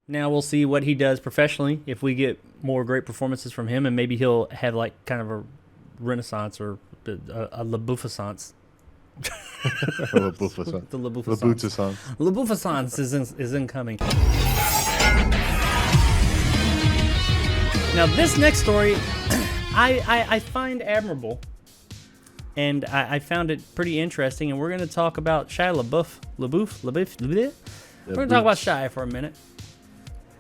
Now we'll see what he does professionally. If we get more great performances from him, and maybe he'll have like kind of a renaissance or a LaBeoufissance. LaBeoufissance. The LaBeoufissance. LaBeoufissance is incoming. Now this next story, I find admirable, and I found it pretty interesting. And we're going to talk about Shia LaBeouf. We're going to talk about Shia for a minute.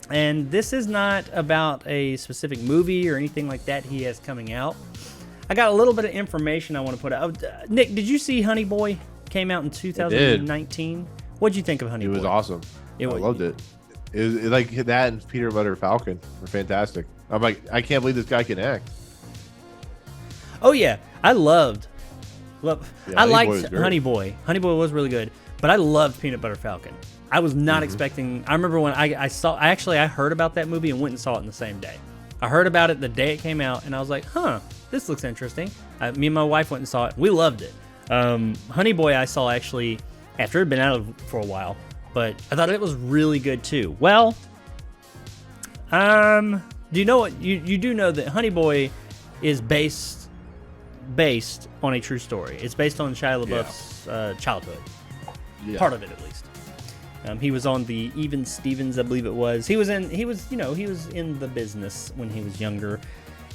And this is not about a specific movie or anything like that he has coming out. I got a little bit of information I want to put out. Nick, did you see Honey Boy? Came out in 2019. What'd you think of Honey Boy? It was awesome. I loved it. It was like that and Peanut Butter Falcon were fantastic. I'm like, I can't believe this guy can act. Oh yeah, I liked Honey Boy. Honey Boy was really good, but I loved Peanut Butter Falcon. I was not expecting. I remember when I heard about that movie and went and saw it in the same day. I heard about it the day it came out, and I was like, huh, this looks interesting. Me and my wife went and saw it. We loved it. Honey Boy I saw actually after it had been out for a while, but I thought it was really good too. Well, do you know what? You do know that Honey Boy is based on a true story. It's based on Shia LaBeouf's childhood. Yeah. Part of it, at least. He was on the Even Stevens, I believe it was. He was in the business when he was younger,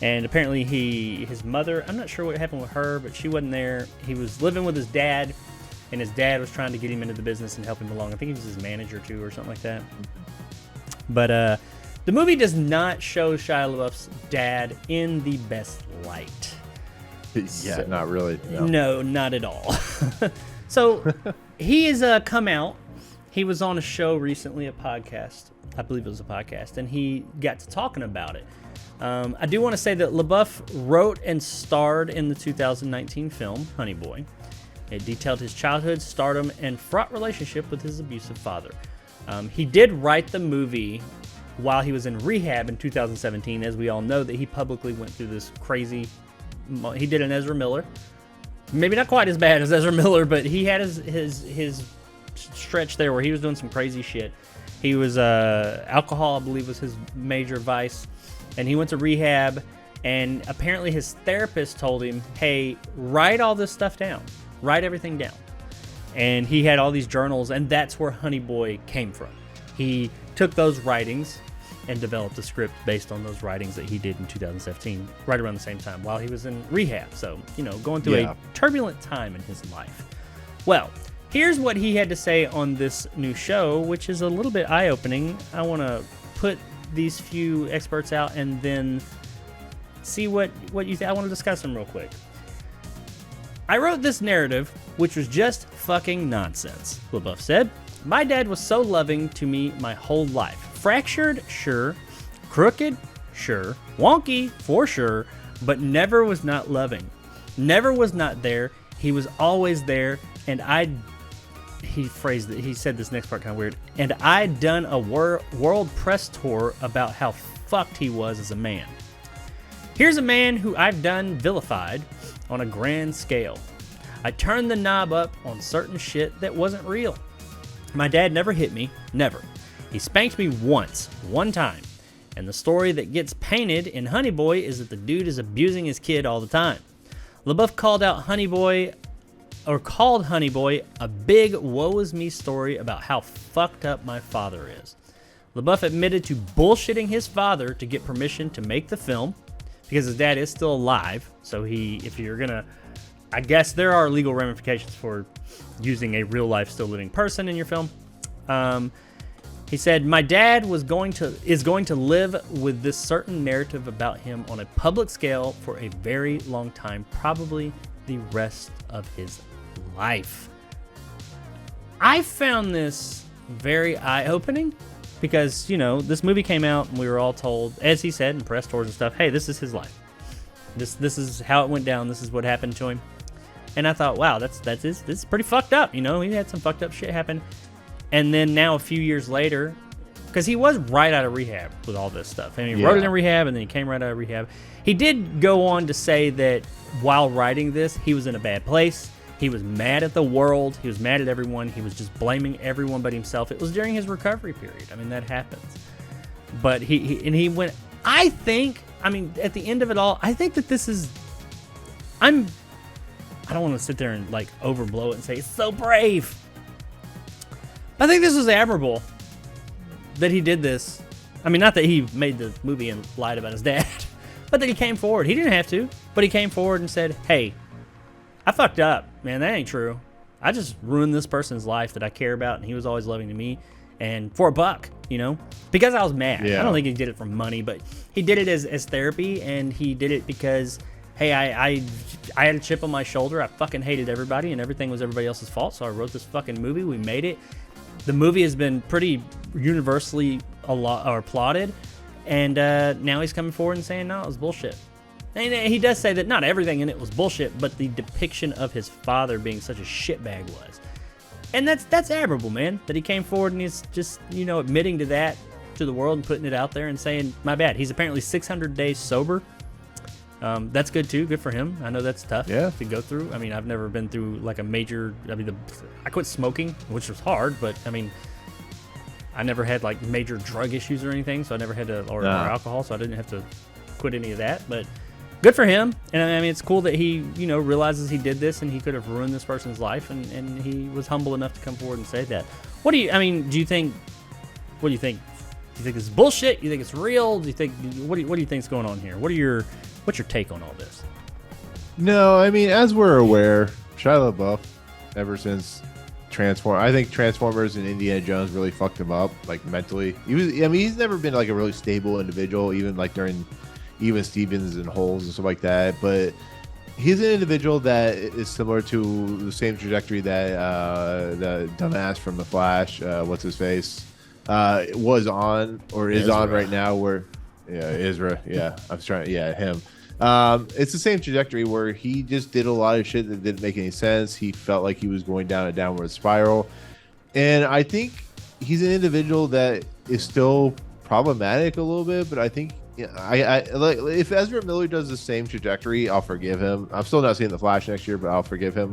and apparently his mother, I'm not sure what happened with her, but she wasn't there. He was living with his dad, and his dad was trying to get him into the business and help him along. I think he was his manager too, or something like that. But the movie does not show Shia LaBeouf's dad in the best light. Yeah, not really. No, not at all. So he has come out. He was on a show recently, a podcast. I believe it was a podcast, and he got to talking about it. I do want to say that LaBeouf wrote and starred in the 2019 film, Honey Boy. It detailed his childhood, stardom, and fraught relationship with his abusive father. He did write the movie while he was in rehab in 2017, as we all know that he publicly went through this crazy... He did an Ezra Miller. Maybe not quite as bad as Ezra Miller, but he had his stretch there where he was doing some crazy shit. He was alcohol, I believe, was his major vice, and he went to rehab. And apparently, his therapist told him, "Hey, write all this stuff down. Write everything down." And he had all these journals, and that's where Honey Boy came from. He took those writings and developed a script based on those writings that he did in 2017, right around the same time while he was in rehab. So, going through a turbulent time in his life. Well, here's what he had to say on this new show, which is a little bit eye-opening. I want to put these few experts out and then see what you think. I want to discuss them real quick. I wrote this narrative, which was just fucking nonsense, LaBeouf said. My dad was so loving to me my whole life. Fractured, sure. Crooked, sure. Wonky, for sure. But never was not loving. Never was not there. He was always there. And he said this next part kind of weird. And I'd done a world press tour about how fucked he was as a man. Here's a man who I've done vilified on a grand scale. I turned the knob up on certain shit that wasn't real. My dad never hit me, never. He spanked me once, one time. And the story that gets painted in Honey Boy is that the dude is abusing his kid all the time. LaBeouf called Honey Boy a big woe is me story about how fucked up my father is. LaBeouf admitted to bullshitting his father to get permission to make the film because his dad is still alive. So I guess there are legal ramifications for using a real life still living person in your film. He said, my dad is going to live with this certain narrative about him on a public scale for a very long time, probably the rest of his life. I found this very eye-opening because, this movie came out and we were all told, as he said in press tours and stuff, hey, this is his life. This is how it went down. This is what happened to him. And I thought, wow, this is pretty fucked up. He had some fucked up shit happen. And then now a few years later, because he was right out of rehab with all this stuff. And he wrote it in rehab, and then he came right out of rehab. He did go on to say that while writing this, he was in a bad place. He was mad at the world. He was mad at everyone. He was just blaming everyone but himself. It was during his recovery period. I mean, that happens. But he went. I think. I mean, at the end of it all, I think that this is. I don't want to sit there and like overblow it and say it's so brave. I think this was admirable that he did this. I mean, not that he made the movie and lied about his dad, but that he came forward. He didn't have to, but he came forward and said, "Hey, I fucked up, man. That ain't true. I just ruined this person's life that I care about, and he was always loving to me, and for $1, you know, because I was mad. Yeah. I don't think he did it for money, but he did it as therapy, and he did it because, hey, I had a chip on my shoulder. I fucking hated everybody, and everything was everybody else's fault. So I wrote this fucking movie. We made it. The movie has been pretty universally applauded, and now he's coming forward and saying, no, it was bullshit. And he does say that not everything in it was bullshit, but the depiction of his father being such a shitbag was. And that's admirable, man, that he came forward and he's just, you know, admitting to that to the world and putting it out there and saying, my bad. He's apparently 600 days sober. That's good too. Good for him. I know that's tough to go through. I mean, I've never been through like a major. I quit smoking, which was hard, but I mean, I never had like major drug issues or anything, so I never had to or alcohol, so I didn't have to quit any of that. But good for him. And I mean, it's cool that he, you know, realizes he did this and he could have ruined this person's life, and he was humble enough to come forward and say that. What do you think? Do you think it's bullshit? You think it's real? Do you think what do you think's going on here? What's your take on all this? No, I mean, as we're aware, Shia LaBeouf, ever since I think Transformers and Indiana Jones really fucked him up, like mentally. He's never been like a really stable individual, even like during even Stevens and Holes and stuff like that. But he's an individual that is similar to the same trajectory that the dumbass from The Flash, what's his face, was on or is on right now. Where Ezra, him. It's the same trajectory where he just did a lot of shit that didn't make any sense. He felt like he was going down a downward spiral, and I think he's an individual that is still problematic a little bit. But I think I like if Ezra Miller does the same trajectory, I'll forgive him. I'm still not seeing The Flash next year, but I'll forgive him.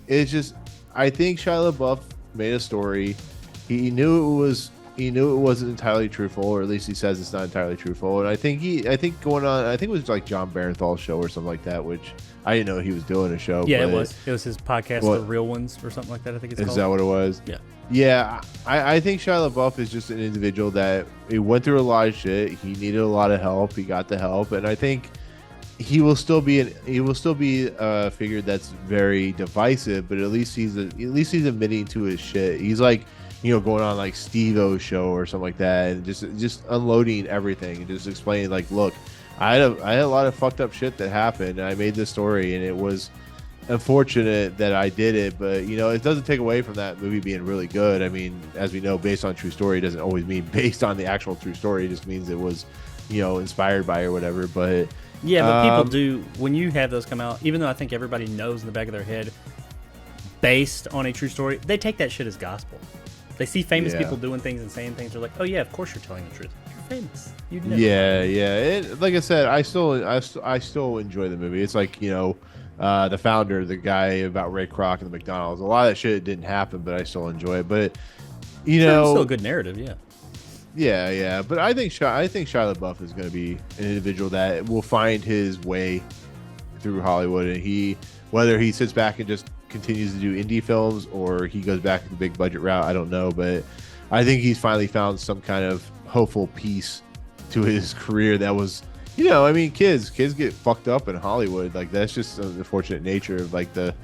It's just I think Shia LaBeouf made a story. He knew it wasn't entirely truthful, or at least he says it's not entirely truthful. And I think it was like John Barenthal's show or something like that, which I didn't know he was doing a show. Yeah, it was his podcast, The Real Ones, or something like that. I think it's called. Is that what it was? Yeah. Yeah, I think Shia LaBeouf is just an individual that he went through a lot of shit. He needed a lot of help. He got the help, and I think he will still be a figure that's very divisive. But at least he's admitting to his shit. He's like, you know, going on like Steve-O's show or something like that, and just unloading everything and just explaining like, look, I had a lot of fucked up shit that happened, and I made this story, and it was unfortunate that I did it, but you know, it doesn't take away from that movie being really good. I mean, as we know, based on true story doesn't always mean based on the actual true story. It just means it was, you know, inspired by or whatever. But yeah, but people do, when you have those come out, even though I think everybody knows in the back of their head based on a true story, they take that shit as gospel. They see famous people doing things and saying things. They're like, oh yeah, of course you're telling the truth. You're famous. You know. Yeah. Like I said, I still enjoy the movie. It's like, you know, the founder, the guy about Ray Kroc and the McDonald's. A lot of that shit didn't happen, but I still enjoy it. But you know, it's still a good narrative, yeah. Yeah. But I think Shia LaBeouf is going to be an individual that will find his way through Hollywood, and whether he sits back and just continues to do indie films or he goes back to the big budget route, I don't know. But I think he's finally found some kind of hopeful piece to his career that was. You know, I mean, kids get fucked up in Hollywood. Like, that's just the unfortunate nature of like the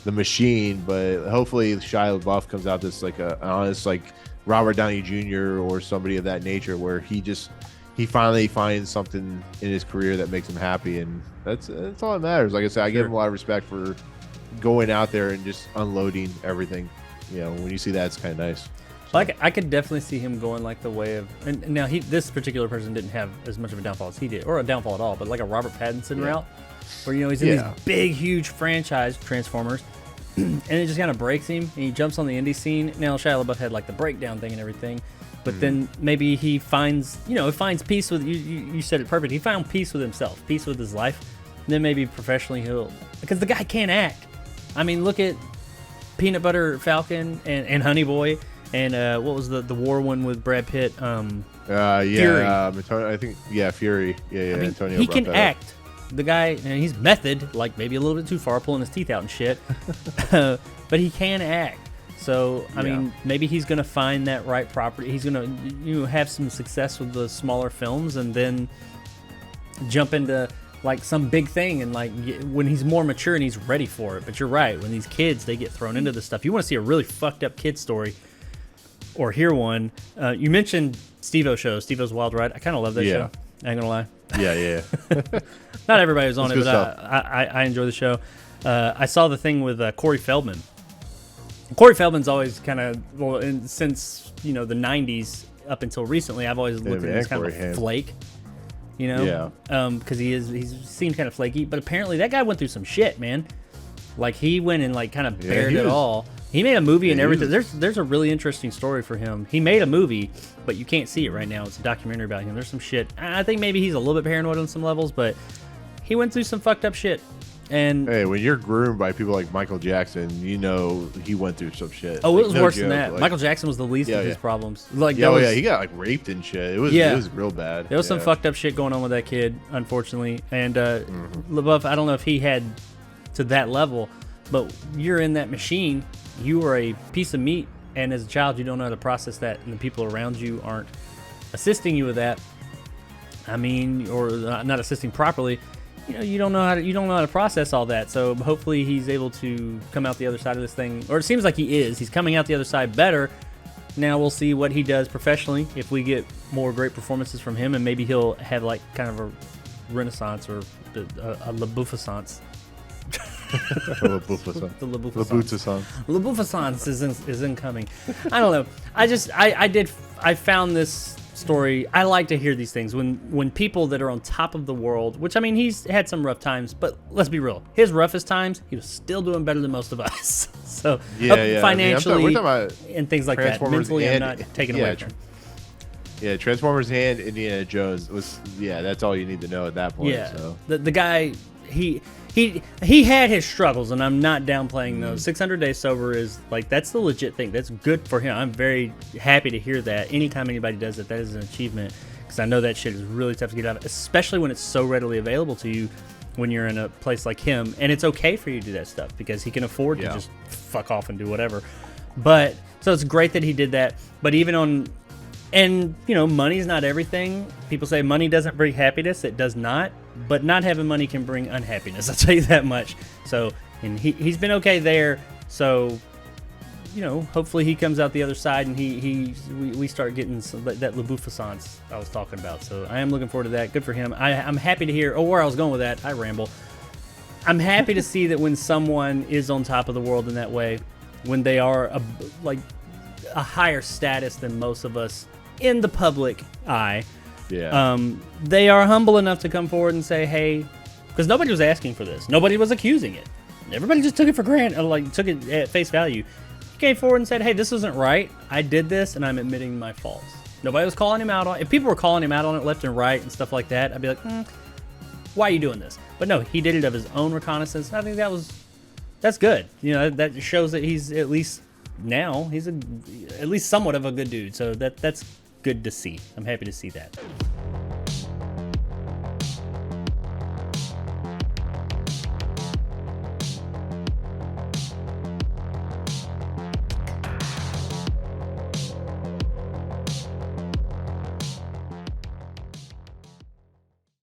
machine. But hopefully Shia LaBeouf comes out that's like an honest, like Robert Downey Jr. or somebody of that nature, where he finally finds something in his career that makes him happy, and that's all that matters. Like I said, I give him a lot of respect for going out there and just unloading everything. You know, when you see that, it's kind of nice. Like, I could definitely see him going like the way of, and now this particular person didn't have as much of a downfall as he did, or a downfall at all, but like a Robert Pattinson route, where, you know, he's in these big, huge franchise Transformers, and it just kind of breaks him, and he jumps on the indie scene. Now Shia LaBeouf had like the breakdown thing and everything, but then maybe he finds peace with, you said it perfect, he found peace with himself, peace with his life, and then maybe professionally because the guy can't act. I mean, look at Peanut Butter Falcon and Honey Boy. and what was the war one with Brad Pitt? Yeah, Fury. I think Fury. Yeah, I mean, Antonio. he brought can that up. act. The guy, and he's method, like maybe a little bit too far, pulling his teeth out and shit. But he can act. So I mean, maybe he's gonna find that right property. He's gonna have some success with the smaller films, and then jump into like some big thing, and like when he's more mature and he's ready for it. But you're right, when these kids, they get thrown into this stuff. You want to see a really fucked up kid story, or hear one. You mentioned Steve-O show, Steve-O's Wild Ride. I kind of love that show. I ain't gonna lie. Yeah. Not everybody was on It's it, good but stuff. I enjoy the show. I saw the thing with Corey Feldman. Corey Feldman's always kind of, since the 90s up until recently, I've always looked at him as kind of a flake. Because he's seemed kind of flaky, but apparently that guy went through some shit, man. Like he went and like kind of bared it all. He made a movie and everything. There's a really interesting story for him. He made a movie, but you can't see it right now. It's a documentary about him. There's some shit. I think maybe he's a little bit paranoid on some levels, but he went through some fucked up shit. And hey, when you're groomed by people like Michael Jackson, he went through some shit. Oh, like, it was worse than that. Michael Jackson was the least of his problems. Like, he got like raped and shit. It was real bad. There was some fucked up shit going on with that kid, unfortunately. And LaBeouf, I don't know if he had to that level, but you're in that machine. You are a piece of meat, and as a child, you don't know how to process that, and the people around you aren't assisting you with that. I mean, or not assisting properly. You don't know how to process all that. So hopefully he's able to come out the other side of this thing, or it seems like he is. He's coming out the other side better. Now we'll see what he does professionally. If we get more great performances from him, and maybe he'll have like kind of a renaissance or a LaBeoufissance. The LaBeoufissance is incoming. I don't know. I found this story. I like to hear these things when people that are on top of the world, which I mean, he's had some rough times, but let's be real, his roughest times, he was still doing better than most of us. So financially, we're talking about and things like that. Mentally, I'm not taking away from. Yeah, Transformers and Indiana Jones that's all you need to know at that point. Yeah, so. the guy, he had his struggles, and I'm not downplaying those. 600 Days Sober is like, that's the legit thing. That's good for him. I'm very happy to hear that. Anytime anybody does it, that is an achievement, because I know that shit is really tough to get out of, especially when it's so readily available to you when you're in a place like him. And it's okay for you to do that stuff because he can afford to just fuck off and do whatever. But so it's great that he did that. But even on, and money's not everything. People say money doesn't bring happiness. It does not. But not having money can bring unhappiness. I'll tell you that much. So, and he's been okay there. So, hopefully he comes out the other side, and we start getting that LaBeoufissance I was talking about. So I am looking forward to that. Good for him. I'm happy to hear. Oh, where I was going with that, I ramble. I'm happy to see that when someone is on top of the world in that way, when they are a higher status than most of us in the public eye. They are humble enough to come forward and say, hey, because nobody was asking for this. Nobody was accusing it. Everybody just took it for granted, took it at face value. Came forward and said, hey, this isn't right. I did this, and I'm admitting my faults. Nobody was calling him out on it. If people were calling him out on it left and right and stuff like that, I'd be like, why are you doing this? But no, he did it of his own reconnaissance. I think that's good. That shows that he's at least now, he's at least somewhat of a good dude. So that's good to see. I'm happy to see that.